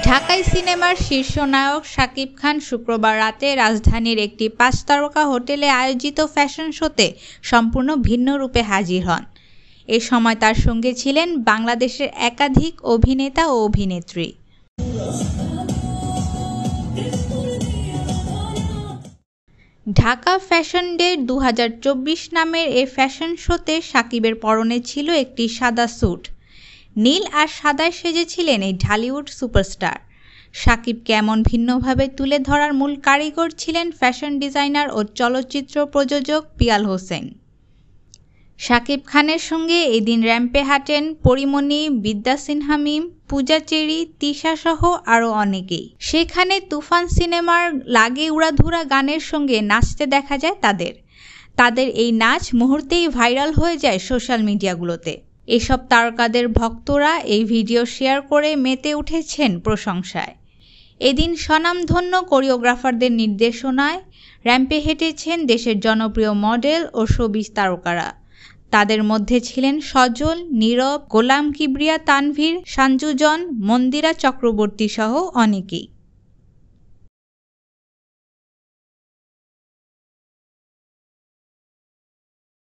ঢাকাই সিনেমার শীর্ষ নায়ক শাকিব খান শুক্রবার রাতে রাজধানীর একটি ৫ তারকা হোটেলে আয়োজিত ফ্যাশন শোতে সম্পূর্ণ ভিন্ন রূপে হাজির হন। এ সময় তার সঙ্গে ছিলেন বাংলাদেশের একাধিক অভিনেতা ও অভিনেত্রী। ঢাকা ফ্যাশন ডে ২০২৪ নামের এ ফ্যাশন শোতে শাকিবের পরনে ছিল একটি সাদা স্যুট। নীল আর সাদায় সেজেছিলেন এই ঢালিউড সুপারস্টার। শাকিবকে এমন ভিন্নভাবে তুলে ধরার মূল কারিগর ছিলেন ফ্যাশন ডিজাইনার ও চলচ্চিত্র প্রযোজক পিয়াল হোসেন। শাকিব খানের সঙ্গে এদিন র্যাম্পে হাঁটেন পরীমণি, বিদ্যা সিনহা মিম, পূজা চেরি, তিশা সহ আরও অনেকেই। সেখানে তুফান সিনেমার লাগে উড়াধুরা গানের সঙ্গে নাচতে দেখা যায় তাদের এই নাচ মুহূর্তেই ভাইরাল হয়ে যায় সোশ্যাল মিডিয়াগুলোতে। এসব তারকাদের ভক্তরা এই ভিডিও শেয়ার করে মেতে উঠেছেন প্রশংসায়। এদিন স্বনামধন্য কোরিওগ্রাফারদের নির্দেশনায় র্যাম্পে হেঁটেছেন দেশের জনপ্রিয় মডেল ও শোবিজ তারকারা। তাদের মধ্যে ছিলেন সজল, নীরব, গোলাম কিবরিয়া তানভীর, সাঞ্জু জন, মন্দিরা চক্রবর্তী সহ অনেকেই।